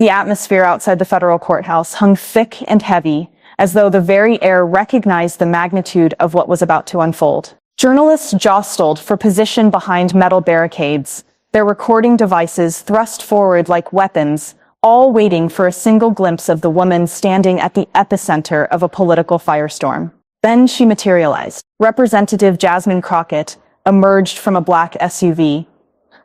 The atmosphere outside the federal courthouse hung thick and heavy, as though the very air recognized the magnitude of what was about to unfold. Journalists jostled for position behind metal barricades, their recording devices thrust forward like weapons, all waiting for a single glimpse of the woman standing at the epicenter of a political firestorm. Then she materialized. Representative Jasmine Crockett emerged from a black SUV,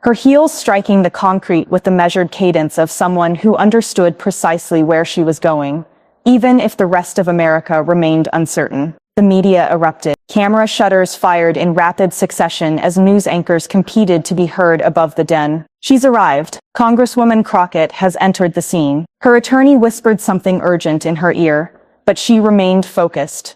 her heels striking the concrete with the measured cadence of someone who understood precisely where she was going, even if the rest of America remained uncertain. The media erupted. Camera shutters fired in rapid succession as news anchors competed to be heard above the din. She's arrived. Congresswoman Crockett has entered the scene. Her attorney whispered something urgent in her ear, but she remained focused,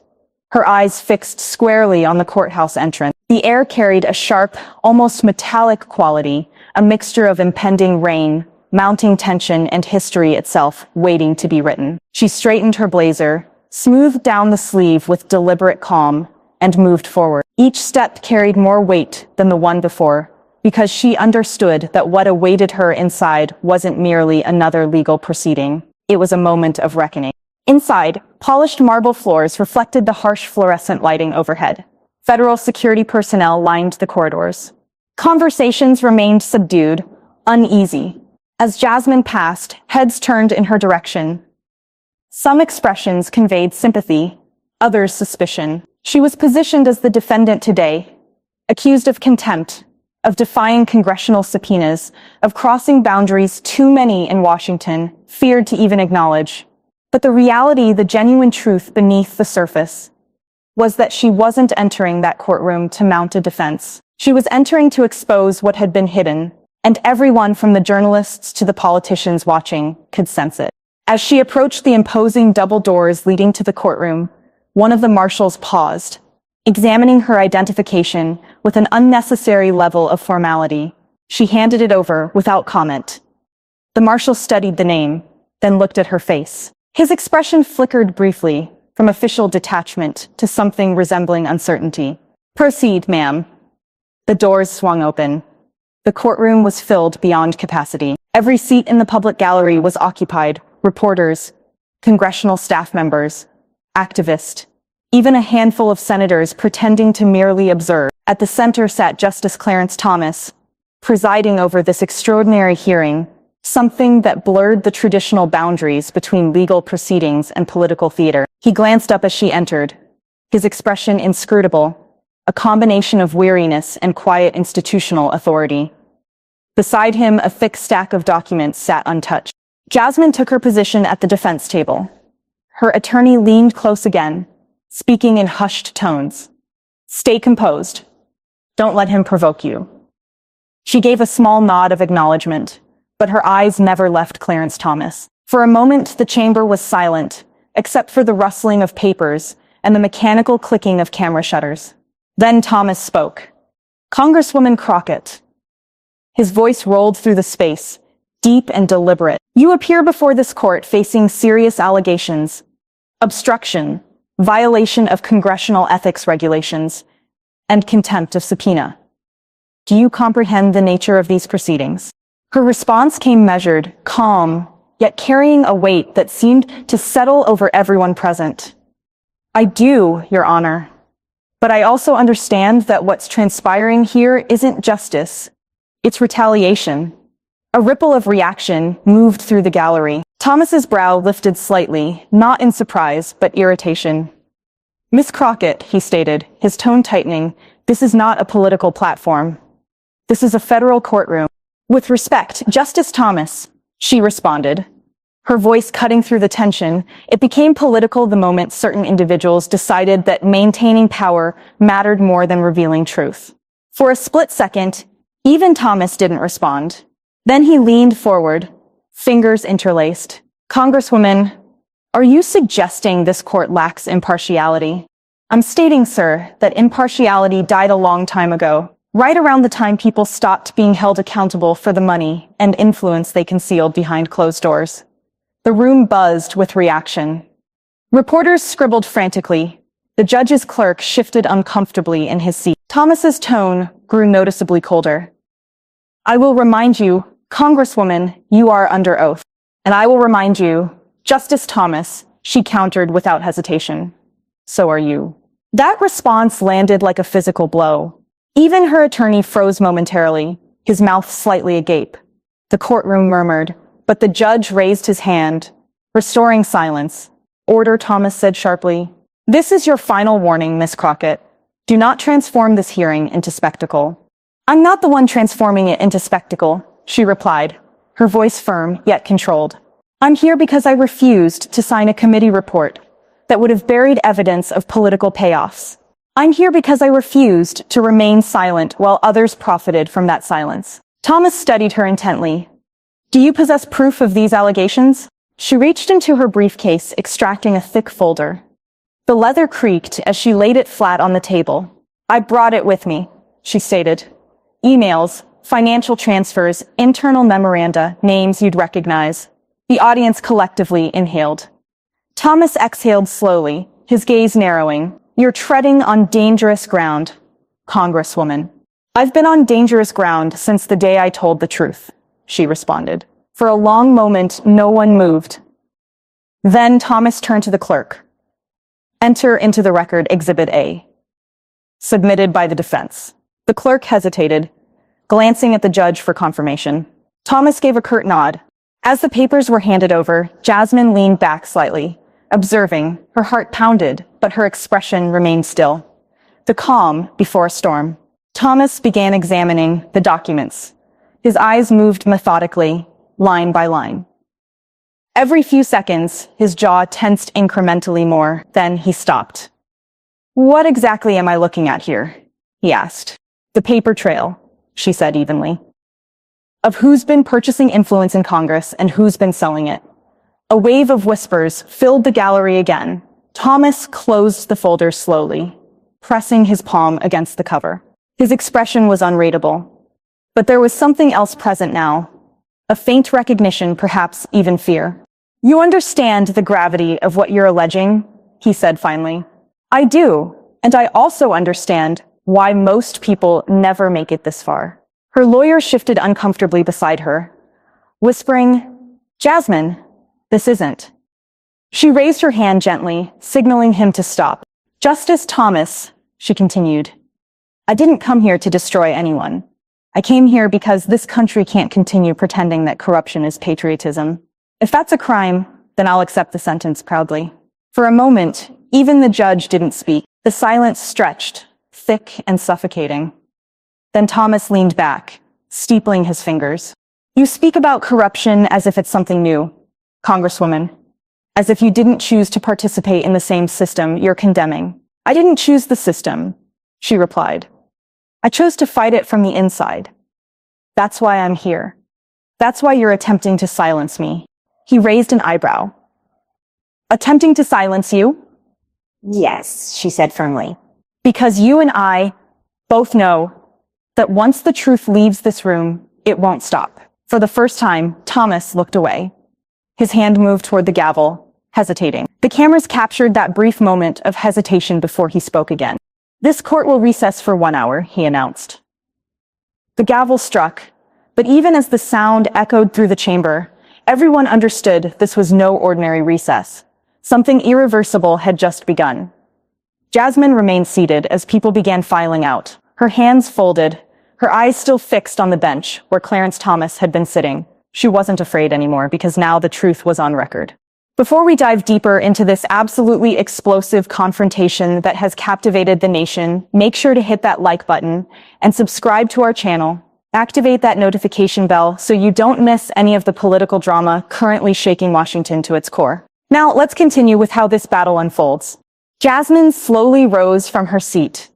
her eyes fixed squarely on the courthouse entrance. The air carried a sharp, almost metallic quality, a mixture of impending rain, mounting tension, and history itself waiting to be written. She straightened her blazer, smoothed down the sleeve with deliberate calm, and moved forward. Each step carried more weight than the one before, because she understood that what awaited her inside wasn't merely another legal proceeding. It was a moment of reckoning. Inside, polished marble floors reflected the harsh fluorescent lighting overhead. Federal security personnel lined the corridors. Conversations remained subdued, uneasy. As Jasmine passed, heads turned in her direction. Some expressions conveyed sympathy, others suspicion. She was positioned as the defendant today, accused of contempt, of defying congressional subpoenas, of crossing boundaries too many in Washington feared to even acknowledge. But the reality, the genuine truth beneath the surface, was that she wasn't entering that courtroom to mount a defense. She was entering to expose what had been hidden, and everyone from the journalists to the politicians watching could sense it. As she approached the imposing double doors leading to the courtroom, one of the marshals paused, examining her identification with an unnecessary level of formality. She handed it over without comment. The marshal studied the name, then looked at her face. His expression flickered briefly, from official detachment to something resembling uncertainty. "Proceed, ma'am." The doors swung open. The courtroom was filled beyond capacity. Every seat in the public gallery was occupied. Reporters, congressional staff members, activists, even a handful of senators pretending to merely observe. At the center sat Justice Clarence Thomas, presiding over this extraordinary hearing, something that blurred the traditional boundaries between legal proceedings and political theater. He glanced up as she entered, his expression inscrutable, a combination of weariness and quiet institutional authority. Beside him, a thick stack of documents sat untouched. Jasmine took her position at the defense table. Her attorney leaned close again, speaking in hushed tones. "Stay composed. Don't let him provoke you." She gave a small nod of acknowledgement, but her eyes never left Clarence Thomas. For a moment, the chamber was silent, except for the rustling of papers and the mechanical clicking of camera shutters. Then Thomas spoke. "Congresswoman Crockett." His voice rolled through the space, deep and deliberate. "You appear before this court facing serious allegations: obstruction, violation of congressional ethics regulations, and contempt of subpoena. Do you comprehend the nature of these proceedings?" Her response came measured, calm, yet carrying a weight that seemed to settle over everyone present. "I do, Your Honor. But I also understand that what's transpiring here isn't justice. It's retaliation." A ripple of reaction moved through the gallery. Thomas's brow lifted slightly, not in surprise, but irritation. "Miss Crockett," he stated, his tone tightening, "this is not a political platform. This is a federal courtroom." "With respect, Justice Thomas," she responded, her voice cutting through the tension. It became political the moment certain individuals decided that maintaining power mattered more than revealing truth. For a split second, even Thomas didn't respond. Then he leaned forward, fingers interlaced. "Congresswoman, are you suggesting this court lacks impartiality?" "I'm stating, sir, that impartiality died a long time ago, right around the time people stopped being held accountable for the money and influence they concealed behind closed doors." The room buzzed with reaction. Reporters scribbled frantically. The judge's clerk shifted uncomfortably in his seat. Thomas's tone grew noticeably colder. "I will remind you, Congresswoman, you are under oath." And I will remind you, Justice Thomas, she countered without hesitation. So are you. That response landed like a physical blow. Even her attorney froze momentarily, his mouth slightly agape. The courtroom murmured, but the judge raised his hand, restoring silence. Order, Thomas said sharply. This is your final warning, Miss Crockett. Do not transform this hearing into spectacle. I'm not the one transforming it into spectacle, she replied, her voice firm yet controlled. I'm here because I refused to sign a committee report that would have buried evidence of political payoffs. I'm here because I refused to remain silent while others profited from that silence. Thomas studied her intently. Do you possess proof of these allegations? She reached into her briefcase, extracting a thick folder. The leather creaked as she laid it flat on the table. I brought it with me, she stated. Emails, financial transfers, internal memoranda, names you'd recognize. The audience collectively inhaled. Thomas exhaled slowly, his gaze narrowing. You're treading on dangerous ground, Congresswoman. I've been on dangerous ground since the day I told the truth, she responded. For a long moment, no one moved. Then Thomas turned to the clerk. Enter into the record Exhibit A. Submitted by the defense. The clerk hesitated, glancing at the judge for confirmation. Thomas gave a curt nod. As the papers were handed over, Jasmine leaned back slightly, observing. Her heart pounded, but her expression remained still. The calm before a storm. Thomas began examining the documents. His eyes moved methodically, line by line. Every few seconds, his jaw tensed incrementally more, then he stopped. What exactly am I looking at here? He asked. The paper trail, she said evenly. Of who's been purchasing influence in Congress and who's been selling it. A wave of whispers filled the gallery again. Thomas closed the folder slowly, pressing his palm against the cover. His expression was unreadable. But there was something else present now. A faint recognition, perhaps even fear. You understand the gravity of what you're alleging, he said finally. I do, and I also understand why most people never make it this far. Her lawyer shifted uncomfortably beside her, whispering, Jasmine, this isn't. She raised her hand gently, signaling him to stop. Justice Thomas, she continued, I didn't come here to destroy anyone. I came here because this country can't continue pretending that corruption is patriotism. If that's a crime, then I'll accept the sentence proudly. For a moment, even the judge didn't speak. The silence stretched, thick and suffocating. Then Thomas leaned back, steepling his fingers. You speak about corruption as if it's something new, Congresswoman. As if you didn't choose to participate in the same system you're condemning. I didn't choose the system, she replied. I chose to fight it from the inside. That's why I'm here. That's why you're attempting to silence me. He raised an eyebrow. Attempting to silence you? Yes, she said firmly. Because you and I both know that once the truth leaves this room, it won't stop. For the first time, Thomas looked away. His hand moved toward the gavel, hesitating. The cameras captured that brief moment of hesitation before he spoke again. This court will recess for 1 hour, he announced. The gavel struck, but even as the sound echoed through the chamber, everyone understood this was no ordinary recess. Something irreversible had just begun. Jasmine remained seated as people began filing out, her hands folded, her eyes still fixed on the bench where Clarence Thomas had been sitting. She wasn't afraid anymore because now the truth was on record. Before we dive deeper into this absolutely explosive confrontation that has captivated the nation, make sure to hit that like button and subscribe to our channel. Activate that notification bell so you don't miss any of the political drama currently shaking Washington to its core. Now, let's continue with how this battle unfolds. Jasmine slowly rose from her seat.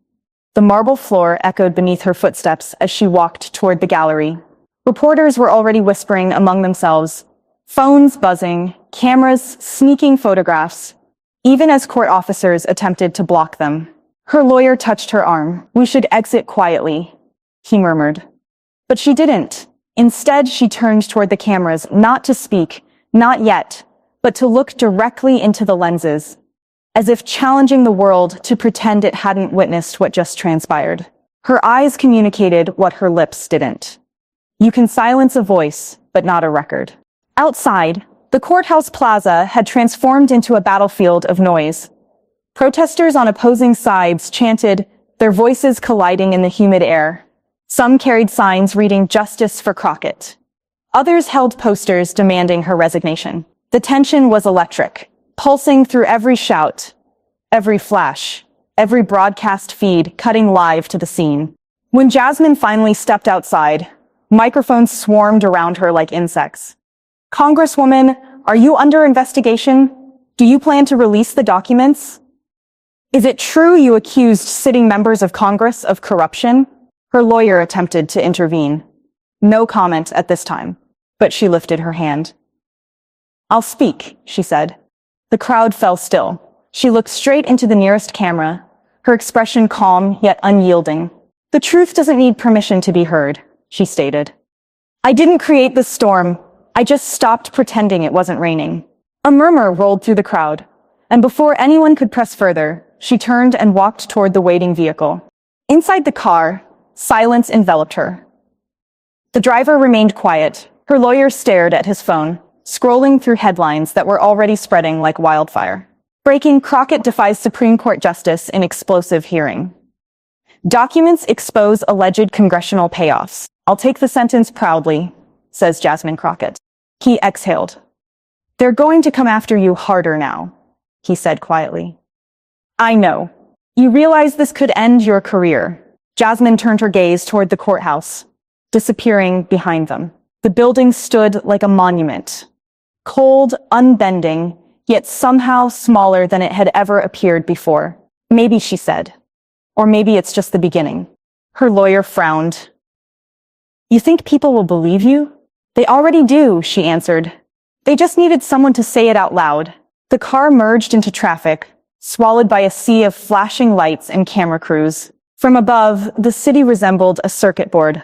The marble floor echoed beneath her footsteps as she walked toward the gallery. Reporters were already whispering among themselves, phones buzzing, cameras sneaking photographs, even as court officers attempted to block them. Her lawyer touched her arm. We should exit quietly, he murmured. But she didn't. Instead, she turned toward the cameras, not to speak, not yet, but to look directly into the lenses, as if challenging the world to pretend it hadn't witnessed what just transpired. Her eyes communicated what her lips didn't. You can silence a voice, but not a record. Outside, The courthouse plaza had transformed into a battlefield of noise. Protesters on opposing sides chanted, their voices colliding in the humid air. Some carried signs reading "Justice for Crockett." Others held posters demanding her resignation. The tension was electric, pulsing through every shout, every flash, every broadcast feed cutting live to the scene. When Jasmine finally stepped outside, microphones swarmed around her like insects. "Congresswoman, are you under investigation? Do you plan to release the documents? Is it true you accused sitting members of Congress of corruption?" Her lawyer attempted to intervene. No comment at this time, but she lifted her hand. "I'll speak," she said. The crowd fell still. She looked straight into the nearest camera, her expression calm yet unyielding. "The truth doesn't need permission to be heard," she stated. "I didn't create this storm. I just stopped pretending it wasn't raining." A murmur rolled through the crowd, and before anyone could press further, she turned and walked toward the waiting vehicle. Inside the car, silence enveloped her. The driver remained quiet. Her lawyer stared at his phone, scrolling through headlines that were already spreading like wildfire. Breaking: Crockett defies Supreme Court justice in explosive hearing. Documents expose alleged congressional payoffs. "I'll take the sentence proudly," says Jasmine Crockett. He exhaled. "They're going to come after you harder now," he said quietly. "I know. You realize this could end your career." Jasmine turned her gaze toward the courthouse, disappearing behind them. The building stood like a monument, cold, unbending, yet somehow smaller than it had ever appeared before. "Maybe," she said. "Or maybe it's just the beginning." Her lawyer frowned. "You think people will believe you?" "They already do," she answered. "They just needed someone to say it out loud." The car merged into traffic, swallowed by a sea of flashing lights and camera crews. From above, the city resembled a circuit board,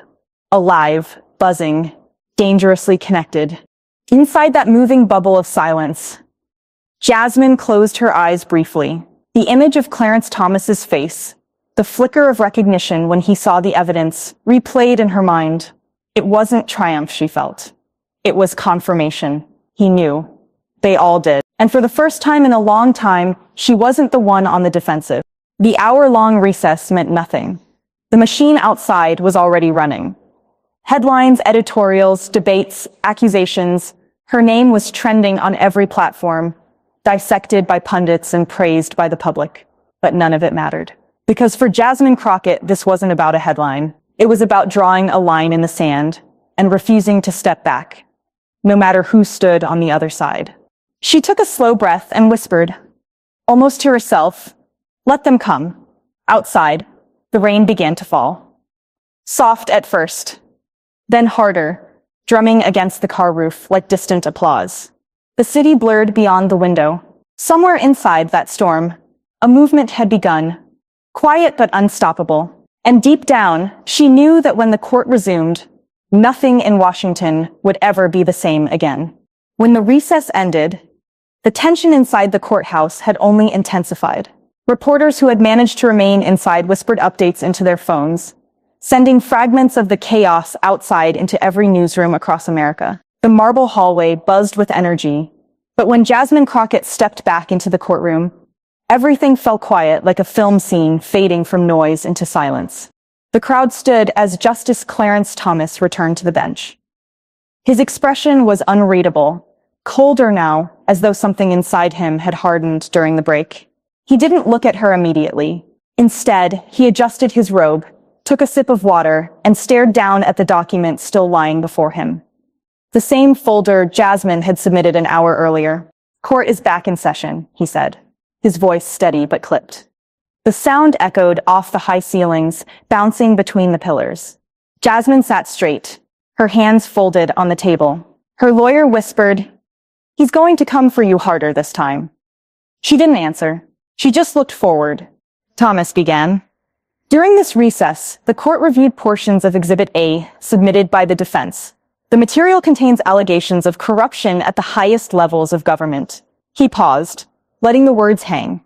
alive, buzzing, dangerously connected. Inside that moving bubble of silence, Jasmine closed her eyes briefly. The image of Clarence Thomas's face, the flicker of recognition when he saw the evidence, replayed in her mind. It wasn't triumph she felt. It was confirmation. He knew. They all did. And for the first time in a long time, she wasn't the one on the defensive. The hour-long recess meant nothing. The machine outside was already running. Headlines, editorials, debates, accusations. Her name was trending on every platform, dissected by pundits and praised by the public. But none of it mattered. Because for Jasmine Crockett, this wasn't about a headline. It was about drawing a line in the sand and refusing to step back, no matter who stood on the other side. She took a slow breath and whispered, almost to herself, "Let them come." Outside, the rain began to fall. Soft at first, then harder, drumming against the car roof like distant applause. The city blurred beyond the window. Somewhere inside that storm, a movement had begun, quiet but unstoppable. And deep down, she knew that when the court resumed, nothing in Washington would ever be the same again. When the recess ended, the tension inside the courthouse had only intensified. Reporters who had managed to remain inside whispered updates into their phones, sending fragments of the chaos outside into every newsroom across America. The marble hallway buzzed with energy, but when Jasmine Crockett stepped back into the courtroom, everything fell quiet like a film scene fading from noise into silence. The crowd stood as Justice Clarence Thomas returned to the bench. His expression was unreadable, colder now, as though something inside him had hardened during the break. He didn't look at her immediately. Instead, he adjusted his robe, took a sip of water, and stared down at the document still lying before him. The same folder Jasmine had submitted an hour earlier. "Court is back in session," he said, his voice steady but clipped. The sound echoed off the high ceilings, bouncing between the pillars. Jasmine sat straight, her hands folded on the table. Her lawyer whispered, "He's going to come for you harder this time." She didn't answer. She just looked forward. Thomas began. During this recess, the court reviewed portions of Exhibit A submitted by the defense. The material contains allegations of corruption at the highest levels of government. He paused, letting the words hang.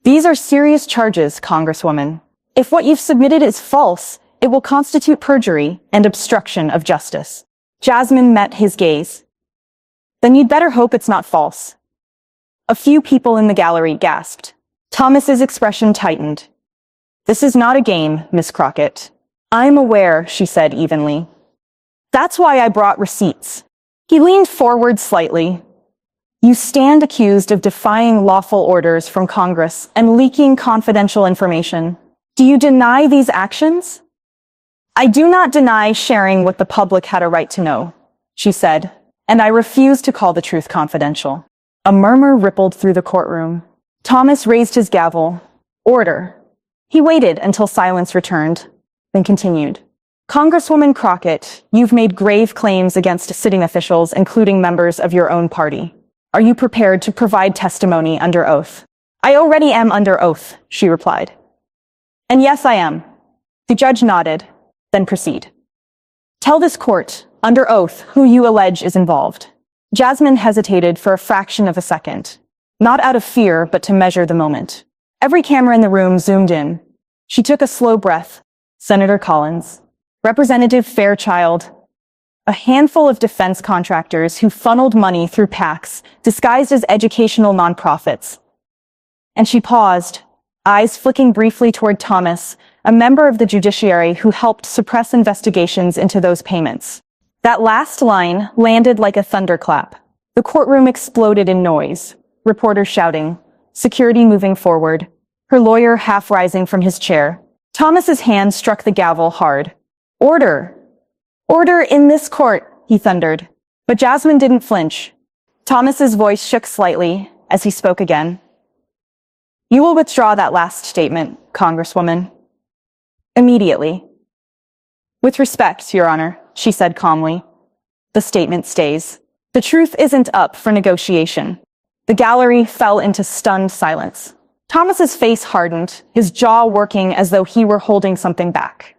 "These are serious charges, Congresswoman. If what you've submitted is false, it will constitute perjury and obstruction of justice." Jasmine met his gaze. Then you'd better hope it's not false. A few people in the gallery gasped. Thomas's expression tightened. This is not a game, Miss Crockett. I'm aware, she said evenly. That's why I brought receipts. He leaned forward slightly. You stand accused of defying lawful orders from Congress and leaking confidential information. Do you deny these actions? I do not deny sharing what the public had a right to know, she said, and I refuse to call the truth confidential. A murmur rippled through the courtroom. Thomas raised his gavel. Order. He waited until silence returned, then continued. Congresswoman Crockett, you've made grave claims against sitting officials, including members of your own party. Are you prepared to provide testimony under oath? I already am under oath, she replied. And yes, I am. The judge nodded, then proceed. Tell this court, under oath, who you allege is involved. Jasmine hesitated for a fraction of a second, not out of fear, but to measure the moment. Every camera in the room zoomed in. She took a slow breath. Senator Collins, Representative Fairchild, a handful of defense contractors who funneled money through PACs disguised as educational nonprofits. And she paused, eyes flicking briefly toward Thomas, a member of the judiciary who helped suppress investigations into those payments. That last line landed like a thunderclap. The courtroom exploded in noise, reporters shouting, security moving forward, her lawyer half rising from his chair. Thomas's hand struck the gavel hard. Order! Order in this court, he thundered. But Jasmine didn't flinch. Thomas's voice shook slightly as he spoke again. You will withdraw that last statement, Congresswoman. Immediately. With respect, Your Honor, she said calmly. The statement stays. The truth isn't up for negotiation. The gallery fell into stunned silence. Thomas's face hardened, his jaw working as though he were holding something back.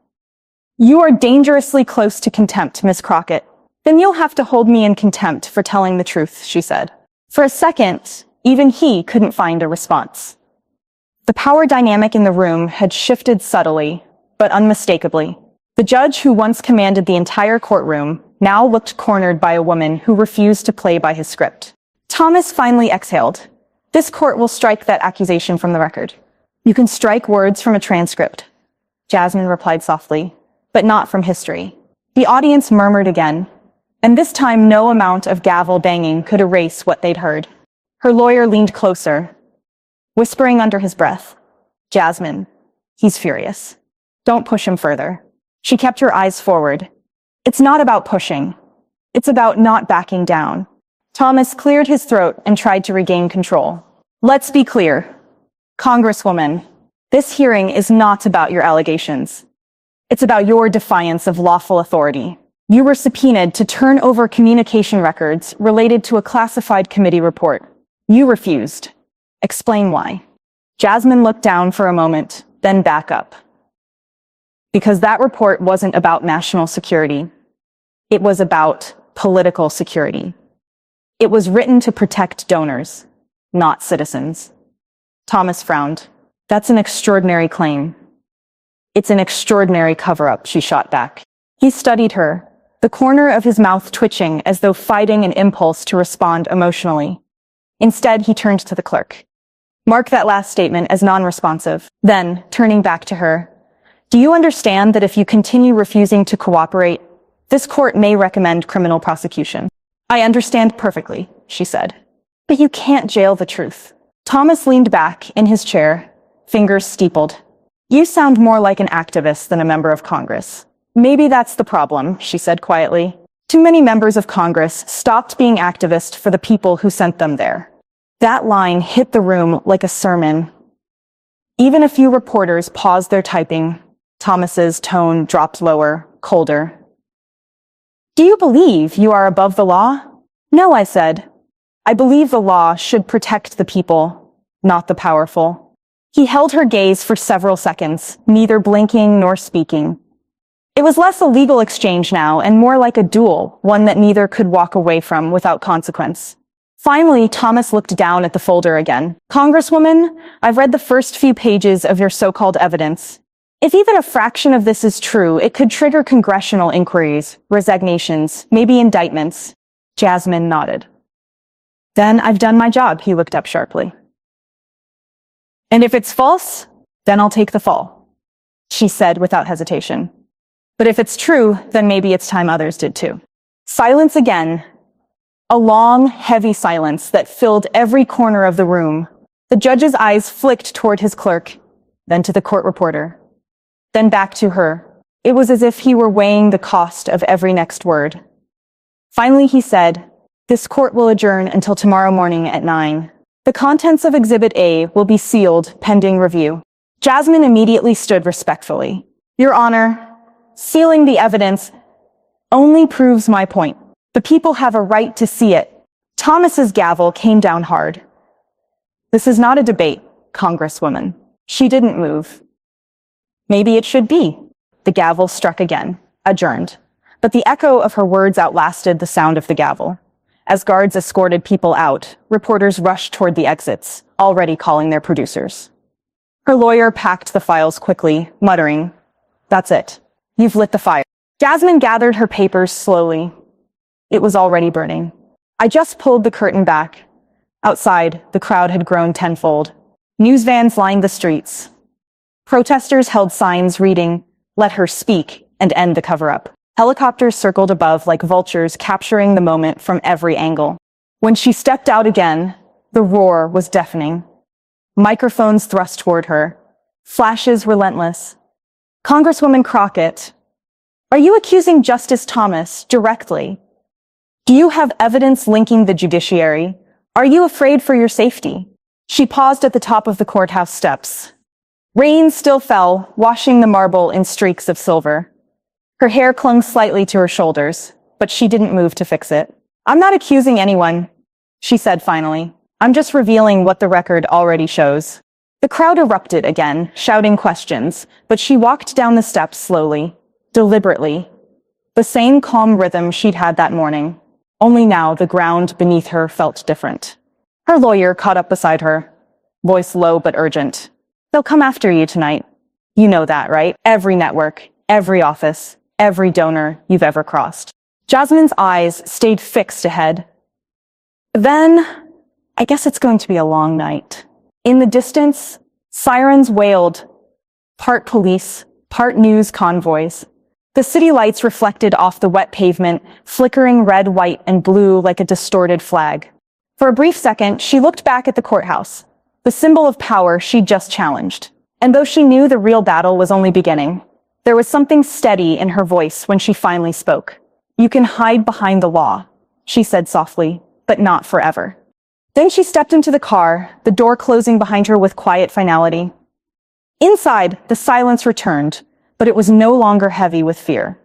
You are dangerously close to contempt, Miss Crockett. Then you'll have to hold me in contempt for telling the truth, she said. For a second, even he couldn't find a response. The power dynamic in the room had shifted subtly, but unmistakably. The judge who once commanded the entire courtroom now looked cornered by a woman who refused to play by his script. Thomas finally exhaled. This court will strike that accusation from the record. You can strike words from a transcript, Jasmine replied softly, but not from history. The audience murmured again, and this time no amount of gavel banging could erase what they'd heard. Her lawyer leaned closer, whispering under his breath, Jasmine, he's furious. Don't push him further. She kept her eyes forward. It's not about pushing. It's about not backing down. Thomas cleared his throat and tried to regain control. Let's be clear. Congresswoman, this hearing is not about your allegations. It's about your defiance of lawful authority. You were subpoenaed to turn over communication records related to a classified committee report. You refused. Explain why. Jasmine looked down for a moment, then back up. Because that report wasn't about national security. It was about political security. It was written to protect donors, not citizens. Thomas frowned. That's an extraordinary claim. It's an extraordinary cover-up, she shot back. He studied her, the corner of his mouth twitching as though fighting an impulse to respond emotionally. Instead, he turned to the clerk. Mark that last statement as non-responsive. Then, turning back to her, do you understand that if you continue refusing to cooperate, this court may recommend criminal prosecution? I understand perfectly, she said. But you can't jail the truth. Thomas leaned back in his chair, fingers steepled. You sound more like an activist than a member of Congress. Maybe that's the problem, she said quietly. Too many members of Congress stopped being activists for the people who sent them there. That line hit the room like a sermon. Even a few reporters paused their typing. Thomas's tone dropped lower, colder. Do you believe you are above the law? No, I said. I believe the law should protect the people, not the powerful. He held her gaze for several seconds, neither blinking nor speaking. It was less a legal exchange now and more like a duel, one that neither could walk away from without consequence. Finally, Thomas looked down at the folder again. Congresswoman, I've read the first few pages of your so-called evidence. If even a fraction of this is true, it could trigger congressional inquiries, resignations, maybe indictments. Jasmine nodded. Then I've done my job, he looked up sharply. And if it's false, then I'll take the fall, she said without hesitation. But if it's true, then maybe it's time others did too. Silence again. A long, heavy silence that filled every corner of the room. The judge's eyes flicked toward his clerk, then to the court reporter, then back to her. It was as if he were weighing the cost of every next word. Finally, he said, "This court will adjourn until tomorrow morning at 9. The contents of Exhibit A will be sealed pending review." Jasmine immediately stood respectfully. "Your Honor, sealing the evidence only proves my point. The people have a right to see it." Thomas's gavel came down hard. "This is not a debate, Congresswoman." She didn't move. "Maybe it should be." The gavel struck again, adjourned. But the echo of her words outlasted the sound of the gavel. As guards escorted people out, reporters rushed toward the exits, already calling their producers. Her lawyer packed the files quickly, muttering, "That's it. You've lit the fire." Jasmine gathered her papers slowly. It was already burning. "I just pulled the curtain back." Outside, the crowd had grown tenfold. News vans lined the streets. Protesters held signs reading, "Let her speak and end the cover-up." Helicopters circled above like vultures, capturing the moment from every angle. When she stepped out again, the roar was deafening. Microphones thrust toward her. Flashes relentless. "Congresswoman Crockett, are you accusing Justice Thomas directly? Do you have evidence linking the judiciary? Are you afraid for your safety?" She paused at the top of the courthouse steps. Rain still fell, washing the marble in streaks of silver. Her hair clung slightly to her shoulders, but she didn't move to fix it. "I'm not accusing anyone," she said finally. "I'm just revealing what the record already shows." The crowd erupted again, shouting questions, but she walked down the steps slowly, deliberately. The same calm rhythm she'd had that morning. Only now the ground beneath her felt different. Her lawyer caught up beside her, voice low but urgent. "They'll come after you tonight. You know that, right? Every network, every office, every donor you've ever crossed." Jasmine's eyes stayed fixed ahead. "Then, I guess it's going to be a long night." In the distance, sirens wailed, part police, part news convoys. The city lights reflected off the wet pavement, flickering red, white, and blue like a distorted flag. For a brief second, she looked back at the courthouse, the symbol of power she'd just challenged. And though she knew the real battle was only beginning, there was something steady in her voice when she finally spoke. "You can hide behind the law," she said softly, "but not forever." Then she stepped into the car, the door closing behind her with quiet finality. Inside, the silence returned, but it was no longer heavy with fear.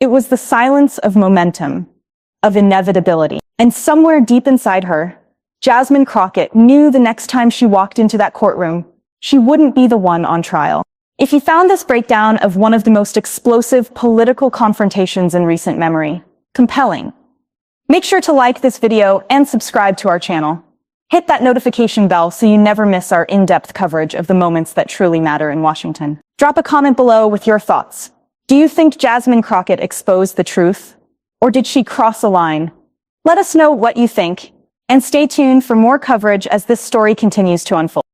It was the silence of momentum, of inevitability. And somewhere deep inside her, Jasmine Crockett knew the next time she walked into that courtroom, she wouldn't be the one on trial. If you found this breakdown of one of the most explosive political confrontations in recent memory compelling, make sure to like this video and subscribe to our channel. Hit that notification bell so you never miss our in-depth coverage of the moments that truly matter in Washington. Drop a comment below with your thoughts. Do you think Jasmine Crockett exposed the truth? Or did she cross a line? Let us know what you think, and stay tuned for more coverage as this story continues to unfold.